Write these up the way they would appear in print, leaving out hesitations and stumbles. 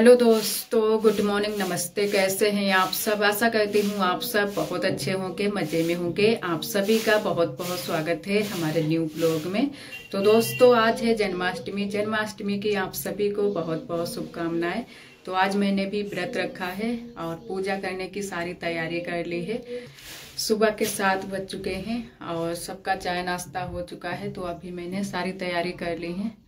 Hello दोस्तों, good morning, नमस्ते। कैसे हैं आप सब? आशा करती हूँ आप सब बहुत अच्छे होंगे, मजे में होंगे। आप सभी का बहुत बहुत स्वागत है हमारे न्यू ब्लॉग में। तो दोस्तों, आज है जन्माष्टमी की आप सभी को बहुत बहुत शुभकामनाएं। तो आज मैंने भी व्रत रखा है और पूजा करने की सारी तैयारी कर ली है। सुबह के 7 बज चुके हैं और सबका चाय नाश्ता हो चुका है। तो अभी मैंने सारी तैयारी कर ली है।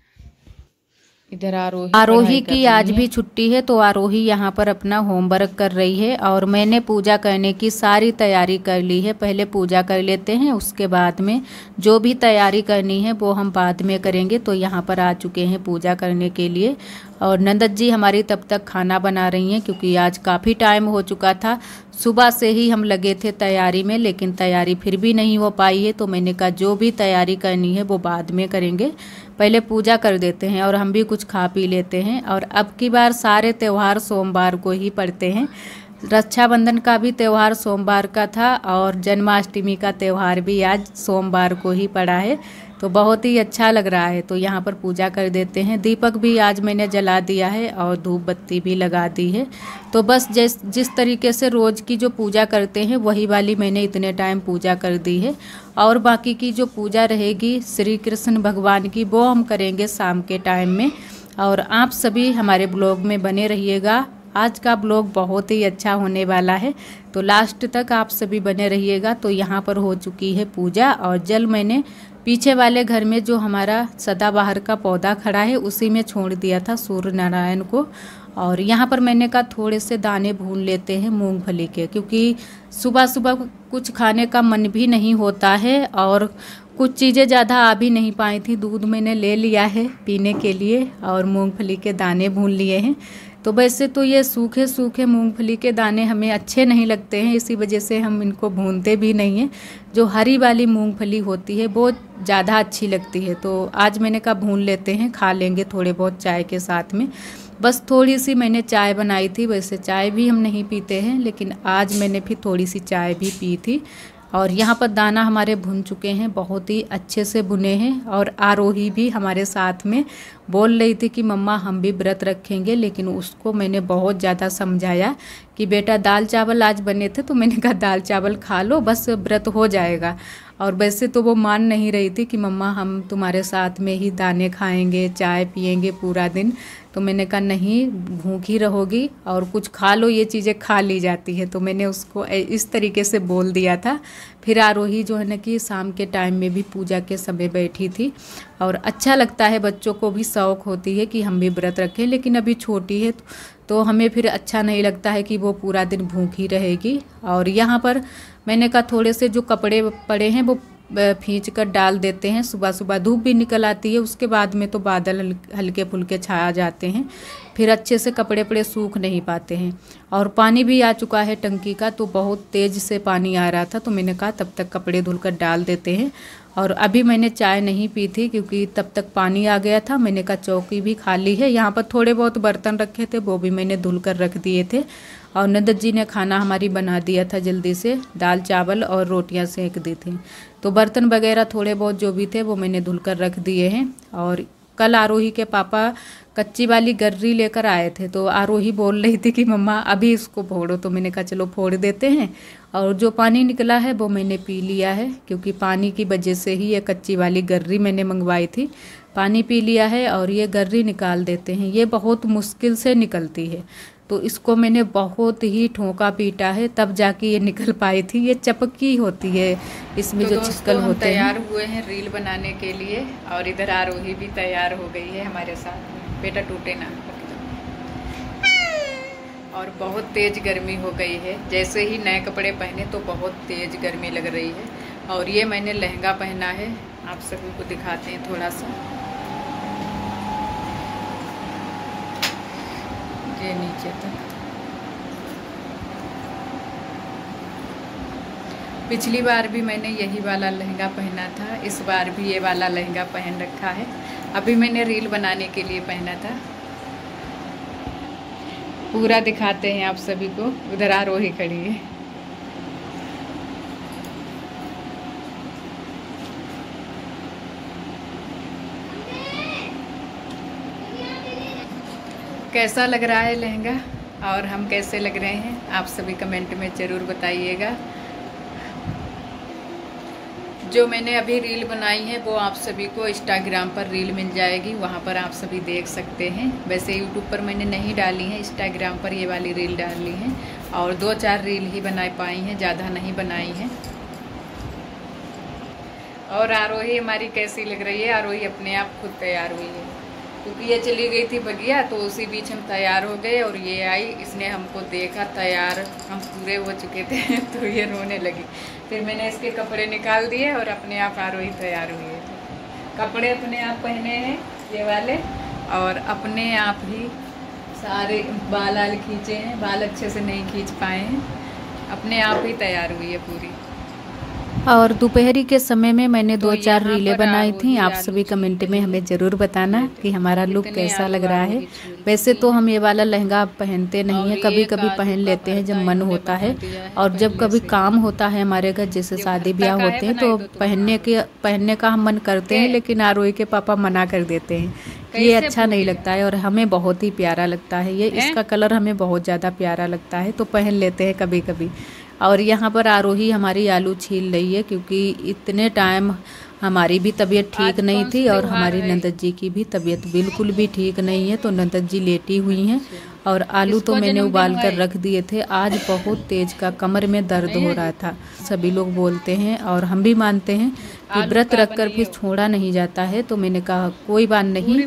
इधर आरोही की आज भी छुट्टी है, तो आरोही यहाँ पर अपना होमवर्क कर रही है और मैंने पूजा करने की सारी तैयारी कर ली है। पहले पूजा कर लेते हैं, उसके बाद में जो भी तैयारी करनी है वो हम बाद में करेंगे। तो यहाँ पर आ चुके हैं पूजा करने के लिए और नंदत जी हमारी तब तक खाना बना रही हैं, क्योंकि आज काफ़ी टाइम हो चुका था। सुबह से ही हम लगे थे तैयारी में, लेकिन तैयारी फिर भी नहीं हो पाई है। तो मैंने कहा जो भी तैयारी करनी है वो बाद में करेंगे, पहले पूजा कर देते हैं और हम भी कुछ खा पी लेते हैं। और अब की बार सारे त्यौहार सोमवार को ही पड़ते हैं। रक्षाबंधन का भी त्यौहार सोमवार का था और जन्माष्टमी का त्यौहार भी आज सोमवार को ही पड़ा है। तो बहुत ही अच्छा लग रहा है। तो यहाँ पर पूजा कर देते हैं। दीपक भी आज मैंने जला दिया है और धूप बत्ती भी लगा दी है। तो बस जिस तरीके से रोज़ की जो पूजा करते हैं वही वाली मैंने इतने टाइम पूजा कर दी है। और बाकी की जो पूजा रहेगी श्री कृष्ण भगवान की, वो हम करेंगे शाम के टाइम में। और आप सभी हमारे ब्लॉग में बने रहिएगा। आज का ब्लॉग बहुत ही अच्छा होने वाला है, तो लास्ट तक आप सभी बने रहिएगा। तो यहाँ पर हो चुकी है पूजा और जल मैंने पीछे वाले घर में जो हमारा सदाबहार का पौधा खड़ा है उसी में छोड़ दिया था सूर्य नारायण को। और यहाँ पर मैंने कहा थोड़े से दाने भून लेते हैं मूंगफली के, क्योंकि सुबह सुबह कुछ खाने का मन भी नहीं होता है और कुछ चीज़ें ज़्यादा आ भी नहीं पाई थी। दूध मैंने ले लिया है पीने के लिए और मूंगफली के दाने भून लिए हैं। तो वैसे तो ये सूखे सूखे मूंगफली के दाने हमें अच्छे नहीं लगते हैं, इसी वजह से हम इनको भूनते भी नहीं हैं। जो हरी वाली मूंगफली होती है वो ज़्यादा अच्छी लगती है। तो आज मैंने कहा भून लेते हैं, खा लेंगे थोड़े बहुत चाय के साथ में। बस थोड़ी सी मैंने चाय बनाई थी, वैसे चाय भी हम नहीं पीते हैं, लेकिन आज मैंने फिर थोड़ी सी चाय भी पी थी। और यहाँ पर दाना हमारे भुन चुके हैं, बहुत ही अच्छे से भुने हैं। और आरोही भी हमारे साथ में बोल रही थी कि मम्मा हम भी व्रत रखेंगे, लेकिन उसको मैंने बहुत ज़्यादा समझाया कि बेटा दाल चावल आज बने थे, तो मैंने कहा दाल चावल खा लो, बस व्रत हो जाएगा। और वैसे तो वो मान नहीं रही थी कि मम्मा हम तुम्हारे साथ में ही दाने खाएंगे, चाय पिएंगे पूरा दिन। तो मैंने कहा नहीं, भूखी रहोगी और कुछ खा लो, ये चीज़ें खा ली जाती है। तो मैंने उसको इस तरीके से बोल दिया था। फिर आरोही जो है ना कि शाम के टाइम में भी पूजा के समय बैठी थी और अच्छा लगता है, बच्चों को भी शौक़ होती है कि हम भी व्रत रखें, लेकिन अभी छोटी है तो हमें फिर अच्छा नहीं लगता है कि वो पूरा दिन भूखी रहेगी। और यहाँ पर मैंने कहा थोड़े से जो कपड़े पड़े हैं वो खींच कर डाल देते हैं। सुबह सुबह धूप भी निकल आती है, उसके बाद में तो बादल हल्के फुल्के छा जाते हैं, फिर अच्छे से कपड़े पड़े सूख नहीं पाते हैं। और पानी भी आ चुका है टंकी का, तो बहुत तेज़ से पानी आ रहा था। तो मैंने कहा तब तक कपड़े धुलकर डाल देते हैं। और अभी मैंने चाय नहीं पी थी क्योंकि तब तक पानी आ गया था। मैंने कहा चौकी भी खाली है, यहाँ पर थोड़े बहुत बर्तन रखे थे वो भी मैंने धुल कर रख दिए थे। और नंदत जी ने खाना हमारी बना दिया था जल्दी से, दाल चावल और रोटियां सेक दी थी। तो बर्तन वगैरह थोड़े बहुत जो भी थे वो मैंने धुल कर रख दिए हैं। और कल आरोही के पापा कच्ची वाली गर्री लेकर आए थे, तो आरोही बोल रही थी कि मम्मा अभी इसको फोड़ो। तो मैंने कहा चलो फोड़ देते हैं। और जो पानी निकला है वो मैंने पी लिया है, क्योंकि पानी की वजह से ही ये कच्ची वाली गर्री मैंने मंगवाई थी। पानी पी लिया है और ये गर्री निकाल देते हैं, ये बहुत मुश्किल से निकलती है। तो इसको मैंने बहुत ही ठोका पीटा है तब जाके ये निकल पाई थी। ये चपकी होती है, इसमें तो जो छिक्कल होते हैं। तैयार हुए हैं रील बनाने के लिए और इधर आरोही भी तैयार हो गई है हमारे साथ। बेटा टूटे ना। और बहुत तेज़ गर्मी हो गई है, जैसे ही नए कपड़े पहने तो बहुत तेज़ गर्मी लग रही है। और ये मैंने लहंगा पहना है, आप सभी को दिखाते हैं थोड़ा सा। ये नीचे तक। पिछली बार भी मैंने यही वाला लहंगा पहना था, इस बार भी ये वाला लहंगा पहन रखा है। अभी मैंने रील बनाने के लिए पहना था। पूरा दिखाते हैं आप सभी को। उधर आरोही खड़ी है। कैसा लग रहा है लहंगा और हम कैसे लग रहे हैं, आप सभी कमेंट में ज़रूर बताइएगा। जो मैंने अभी रील बनाई है वो आप सभी को इंस्टाग्राम पर रील मिल जाएगी, वहाँ पर आप सभी देख सकते हैं। वैसे यूट्यूब पर मैंने नहीं डाली है, इंस्टाग्राम पर ये वाली रील डाली है और 2-4 रील ही बना पाई हैं, ज़्यादा नहीं बनाई हैं। और आरोही हमारी कैसी लग रही है? आरोही अपने आप खुद तैयार हुई है, क्योंकि ये चली गई थी बगिया, तो उसी बीच हम तैयार हो गए और ये आई, इसने हमको देखा तैयार, हम पूरे हो चुके थे तो ये रोने लगी। फिर मैंने इसके कपड़े निकाल दिए और अपने आप आरोही तैयार हुई है। कपड़े अपने आप पहने हैं ये वाले, और अपने आप ही सारे बाल खींचे हैं, बाल अच्छे से नहीं खींच पाए हैं, अपने आप ही तैयार हुई है पूरी। और दोपहरी के समय में मैंने 2-4 रीलें बनाई थी। आप सभी कमेंट में हमें ज़रूर बताना कि हमारा लुक कैसा लग रहा है। वैसे तो हम ये वाला लहंगा पहनते नहीं है, कभी कभी पहन लेते हैं जब मन होता है, और जब कभी काम होता है हमारे घर, जैसे शादी ब्याह होते हैं, तो पहनने का हम मन करते हैं, लेकिन आरोही के पापा मना कर देते हैं, ये अच्छा नहीं लगता है। और हमें बहुत ही प्यारा लगता है ये, इसका कलर हमें बहुत ज़्यादा प्यारा लगता है, तो पहन लेते हैं कभी कभी। और यहाँ पर आरोही हमारी आलू छील रही है, क्योंकि इतने टाइम हमारी भी तबीयत ठीक नहीं थी और हमारी नंदत जी की भी तबीयत बिल्कुल भी ठीक नहीं है, तो नंदत जी लेटी हुई हैं। और आलू तो मैंने उबाल कर रख दिए थे। आज बहुत तेज का कमर में दर्द हो रहा था। सभी लोग बोलते हैं और हम भी मानते हैं कि व्रत रखकर फिर छोड़ा नहीं जाता है, तो मैंने कहा कोई बात नहीं,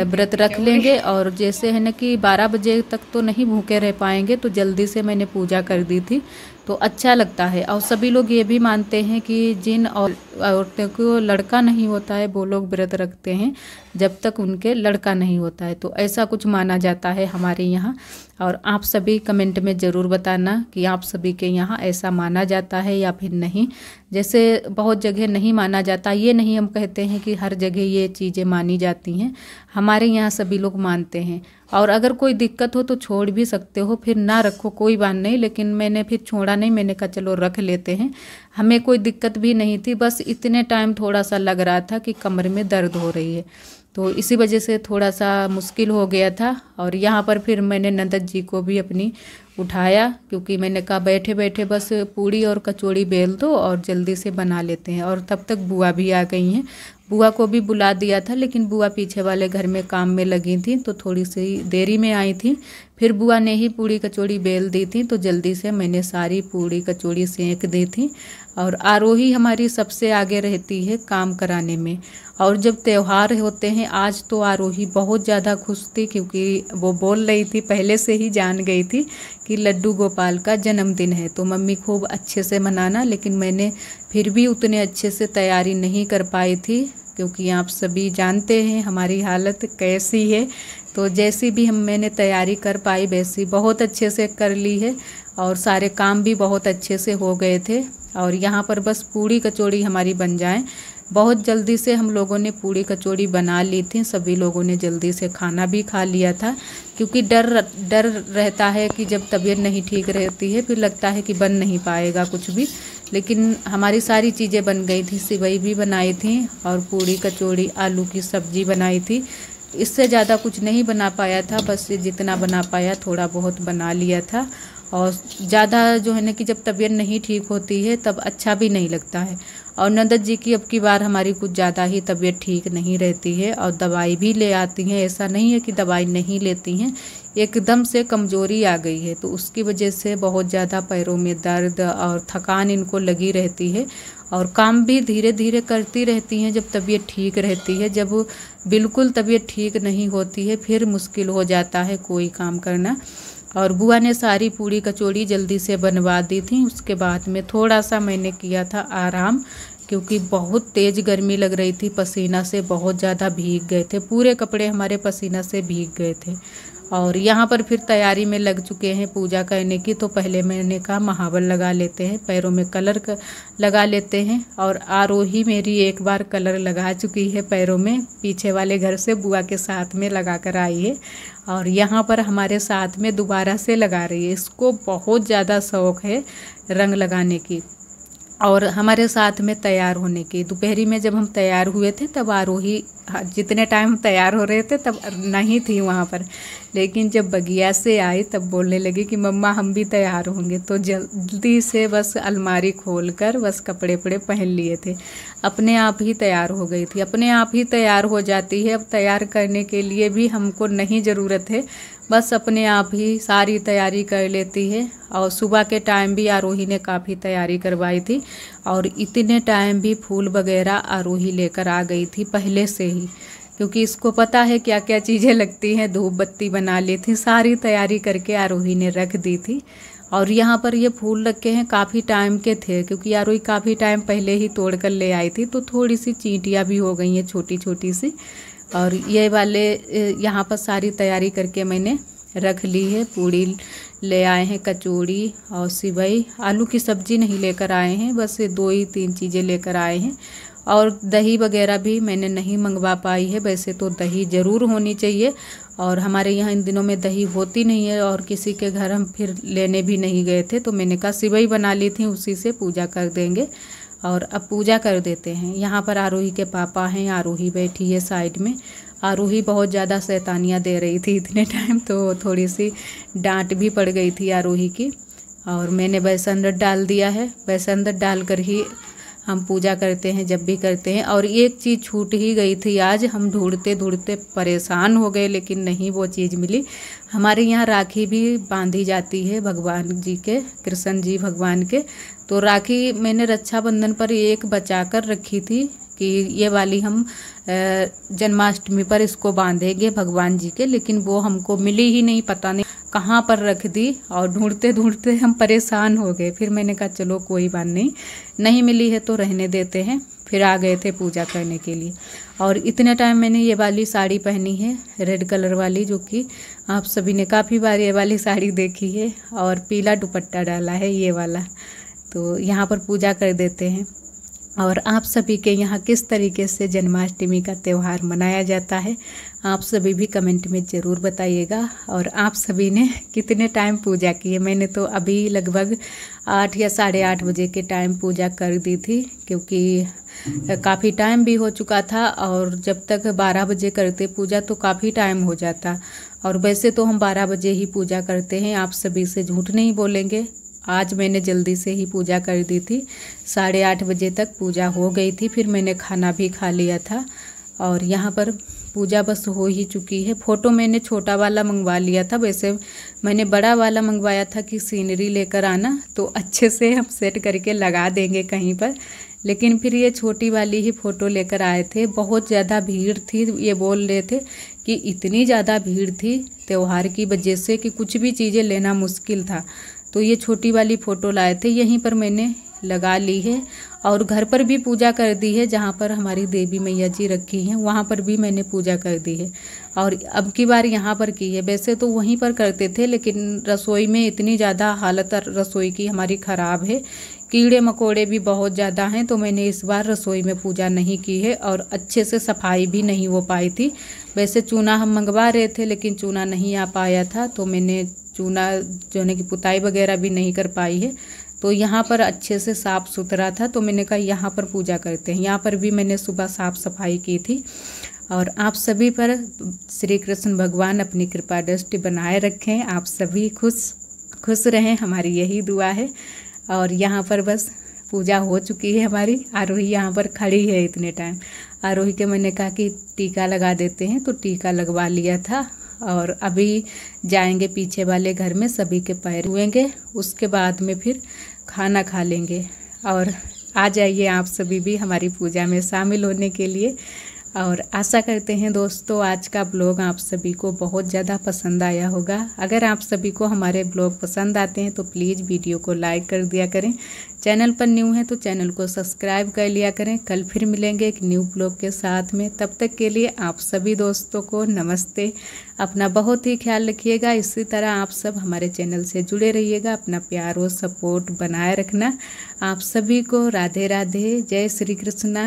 व्रत रख लेंगे। और जैसे है ना कि 12 बजे तक तो नहीं भूखे रह पाएंगे, तो जल्दी से मैंने पूजा कर दी थी, तो अच्छा लगता है। और सभी लोग ये भी मानते हैं कि जिन औरतों को लड़का नहीं होता है वो लोग व्रत रखते हैं जब तक उनके लड़का नहीं होता है, तो ऐसा कुछ माना जाता है हमारे यहाँ। और आप सभी कमेंट में ज़रूर बताना कि आप सभी के यहाँ ऐसा माना जाता है या फिर नहीं। जैसे बहुत जगह नहीं माना जाता, ये नहीं हम कहते हैं कि हर जगह ये चीज़ें मानी जाती हैं, हमारे यहाँ सभी लोग मानते हैं। और अगर कोई दिक्कत हो तो छोड़ भी सकते हो, फिर ना रखो कोई बात नहीं, लेकिन मैंने फिर छोड़ा नहीं, मैंने कहा चलो रख लेते हैं। हमें कोई दिक्कत भी नहीं थी, बस इतने टाइम थोड़ा सा लग रहा था कि कमर में दर्द हो रही है, तो इसी वजह से थोड़ा सा मुश्किल हो गया था। और यहाँ पर फिर मैंने नंदत जी को भी अपनी उठाया, क्योंकि मैंने कहा बैठे बैठे बस पूड़ी और कचौड़ी बेल दो और जल्दी से बना लेते हैं। और तब तक बुआ भी आ गई हैं, बुआ को भी बुला दिया था, लेकिन बुआ पीछे वाले घर में काम में लगी थी, तो थोड़ी सी देरी में आई थी। फिर बुआ ने ही पूड़ी कचौड़ी बेल दी थी, तो जल्दी से मैंने सारी पूड़ी कचौड़ी सेंक दी थी। और आरोही हमारी सबसे आगे रहती है काम कराने में। और जब त्यौहार होते हैं, आज तो आरोही बहुत ज़्यादा खुश थी, क्योंकि वो बोल रही थी, पहले से ही जान गई थी कि लड्डू गोपाल का जन्मदिन है, तो मम्मी खूब अच्छे से मनाना। लेकिन मैंने फिर भी उतने अच्छे से तैयारी नहीं कर पाई थी, क्योंकि आप सभी जानते हैं हमारी हालत कैसी है। तो जैसी भी मैंने तैयारी कर पाई वैसी बहुत अच्छे से कर ली है, और सारे काम भी बहुत अच्छे से हो गए थे। और यहाँ पर बस पूड़ी कचौड़ी हमारी बन जाए, बहुत जल्दी से हम लोगों ने पूड़ी कचौड़ी बना ली थी। सभी लोगों ने जल्दी से खाना भी खा लिया था, क्योंकि डर रहता है कि जब तबीयत नहीं ठीक रहती है फिर लगता है कि बन नहीं पाएगा कुछ भी। लेकिन हमारी सारी चीज़ें बन गई थी, सिवई भी बनाई थी और पूड़ी कचौड़ी आलू की सब्जी बनाई थी। इससे ज़्यादा कुछ नहीं बना पाया था, बस जितना बना पाया थोड़ा बहुत बना लिया था। और ज़्यादा जो है ना कि जब तबीयत नहीं ठीक होती है तब अच्छा भी नहीं लगता है। और नंदत जी की अब की बार हमारी कुछ ज़्यादा ही तबीयत ठीक नहीं रहती है, और दवाई भी ले आती हैं, ऐसा नहीं है कि दवाई नहीं लेती हैं, एकदम से कमज़ोरी आ गई है, तो उसकी वजह से बहुत ज़्यादा पैरों में दर्द और थकान इनको लगी रहती है। और काम भी धीरे धीरे करती रहती हैं जब तबीयत ठीक रहती है। जब बिल्कुल तबीयत ठीक नहीं होती है फिर मुश्किल हो जाता है कोई काम करना। और बुआ ने सारी पूड़ी कचौड़ी जल्दी से बनवा दी थी। उसके बाद में थोड़ा सा मैंने किया था आराम, क्योंकि बहुत तेज़ गर्मी लग रही थी, पसीना से बहुत ज़्यादा भीग गए थे, पूरे कपड़े हमारे पसीना से भीग गए थे। और यहाँ पर फिर तैयारी में लग चुके हैं पूजा करने की, तो पहले मैंने कहा महावर लगा लेते हैं, पैरों में कलर लगा लेते हैं। और आरोही मेरी एक बार कलर लगा चुकी है पैरों में, पीछे वाले घर से बुआ के साथ में लगा कर आई है, और यहाँ पर हमारे साथ में दोबारा से लगा रही है। इसको बहुत ज़्यादा शौक़ है रंग लगाने की और हमारे साथ में तैयार होने की। दोपहरी में जब हम तैयार हुए थे तब आरोही जितने टाइम तैयार हो रहे थे तब नहीं थी वहाँ पर, लेकिन जब बगिया से आई तब बोलने लगी कि मम्मा हम भी तैयार होंगे। तो जल्दी से बस अलमारी खोलकर बस कपड़े वपड़े पहन लिए थे, अपने आप ही तैयार हो गई थी, अपने आप ही तैयार हो जाती है। अब तैयार करने के लिए भी हमको नहीं ज़रूरत है, बस अपने आप ही सारी तैयारी कर लेती है। और सुबह के टाइम भी आरोही ने काफ़ी तैयारी करवाई थी, और इतने टाइम भी फूल वगैरह आरोही लेकर आ गई थी पहले से ही, क्योंकि इसको पता है क्या क्या चीज़ें लगती हैं। धूप बत्ती बना ली थी, सारी तैयारी करके आरोही ने रख दी थी। और यहाँ पर ये फूल रखे हैं काफ़ी टाइम के थे, क्योंकि आरोही काफ़ी टाइम पहले ही तोड़ कर ले आई थी, तो थोड़ी सी चींटियाँ भी हो गई हैं छोटी छोटी सी। और ये वाले यहाँ पर सारी तैयारी करके मैंने रख ली है। पूड़ी ले आए हैं, कचौड़ी और सिवई, आलू की सब्ज़ी नहीं लेकर आए हैं, बस 2 ही 3 चीज़ें लेकर आए हैं। और दही वगैरह भी मैंने नहीं मंगवा पाई है, वैसे तो दही ज़रूर होनी चाहिए, और हमारे यहाँ इन दिनों में दही होती नहीं है, और किसी के घर हम फिर लेने भी नहीं गए थे, तो मैंने कहा सिवई बना ली थी, उसी से पूजा कर देंगे। और अब पूजा कर देते हैं। यहाँ पर आरोही के पापा हैं, आरोही बैठी है साइड में। आरोही बहुत ज़्यादा शैतानियाँ दे रही थी इतने टाइम, तो थोड़ी सी डांट भी पड़ गई थी आरोही की। और मैंने बेसन डाल दिया है, बेसन डाल कर ही हम पूजा करते हैं जब भी करते हैं। और एक चीज़ छूट ही गई थी आज, हम ढूंढते ढूंढते परेशान हो गए, लेकिन नहीं वो चीज़ मिली। हमारे यहाँ राखी भी बांधी जाती है भगवान जी के, कृष्ण जी भगवान के। तो राखी मैंने रक्षाबंधन पर एक बचा कर रखी थी कि ये वाली हम जन्माष्टमी पर इसको बांधेंगे भगवान जी के, लेकिन वो हमको मिली ही नहीं, पता नहीं कहाँ पर रख दी। और ढूंढते ढूंढते हम परेशान हो गए। फिर मैंने कहा चलो कोई बात नहीं, नहीं मिली है तो रहने देते हैं। फिर आ गए थे पूजा करने के लिए। और इतने टाइम मैंने ये वाली साड़ी पहनी है, रेड कलर वाली, जो कि आप सभी ने काफ़ी बार ये वाली साड़ी देखी है। और पीला दुपट्टा डाला है ये वाला। तो यहाँ पर पूजा कर देते हैं। और आप सभी के यहाँ किस तरीके से जन्माष्टमी का त्यौहार मनाया जाता है, आप सभी भी कमेंट में ज़रूर बताइएगा। और आप सभी ने कितने टाइम पूजा की है। मैंने तो अभी लगभग 8 या 8:30 बजे के टाइम पूजा कर दी थी, क्योंकि काफ़ी टाइम भी हो चुका था। और जब तक 12 बजे करते पूजा तो काफ़ी टाइम हो जाता। और वैसे तो हम 12 बजे ही पूजा करते हैं, आप सभी से झूठ नहीं बोलेंगे। आज मैंने जल्दी से ही पूजा कर दी थी, 8:30 बजे तक पूजा हो गई थी। फिर मैंने खाना भी खा लिया था। और यहाँ पर पूजा बस हो ही चुकी है। फ़ोटो मैंने छोटा वाला मंगवा लिया था, वैसे मैंने बड़ा वाला मंगवाया था कि सीनरी लेकर आना तो अच्छे से हम सेट करके लगा देंगे कहीं पर। लेकिन फिर ये छोटी वाली ही फ़ोटो लेकर आए थे। बहुत ज़्यादा भीड़ थी, ये बोल रहे थे कि इतनी ज़्यादा भीड़ थी त्यौहार की वजह से कि कुछ भी चीज़ें लेना मुश्किल था। तो ये छोटी वाली फ़ोटो लाए थे, यहीं पर मैंने लगा ली है। और घर पर भी पूजा कर दी है, जहाँ पर हमारी देवी मैया जी रखी हैं वहाँ पर भी मैंने पूजा कर दी है। और अब की बार यहाँ पर की है। वैसे तो वहीं पर करते थे, लेकिन रसोई में इतनी ज़्यादा हालत रसोई की हमारी ख़राब है, कीड़े मकोड़े भी बहुत ज़्यादा हैं, तो मैंने इस बार रसोई में पूजा नहीं की है। और अच्छे से सफाई भी नहीं हो पाई थी। वैसे चूना हम मंगवा रहे थे, लेकिन चूना नहीं आ पाया था, तो मैंने चूना जो है कि पुताई वगैरह भी नहीं कर पाई है। तो यहाँ पर अच्छे से साफ़ सुथरा था, तो मैंने कहा यहाँ पर पूजा करते हैं। यहाँ पर भी मैंने सुबह साफ़ सफाई की थी। और आप सभी पर श्री कृष्ण भगवान अपनी कृपा दृष्टि बनाए रखें, आप सभी खुश रहें, हमारी यही दुआ है। और यहाँ पर बस पूजा हो चुकी है हमारी। आरोही यहाँ पर खड़ी है इतने टाइम। आरोही के मैंने कहा कि टीका लगा देते हैं, तो टीका लगवा लिया था। और अभी जाएंगे पीछे वाले घर में, सभी के पैर छुएंगे, उसके बाद में फिर खाना खा लेंगे। और आ जाइए आप सभी भी हमारी पूजा में शामिल होने के लिए। और आशा करते हैं दोस्तों आज का ब्लॉग आप सभी को बहुत ज़्यादा पसंद आया होगा। अगर आप सभी को हमारे ब्लॉग पसंद आते हैं तो प्लीज़ वीडियो को लाइक कर दिया करें। चैनल पर न्यू है तो चैनल को सब्सक्राइब कर लिया करें। कल फिर मिलेंगे एक न्यू ब्लॉग के साथ में। तब तक के लिए आप सभी दोस्तों को नमस्ते। अपना बहुत ही ख्याल रखिएगा। इसी तरह आप सब हमारे चैनल से जुड़े रहिएगा। अपना प्यार और सपोर्ट बनाए रखना। आप सभी को राधे राधे, जय श्री कृष्णा।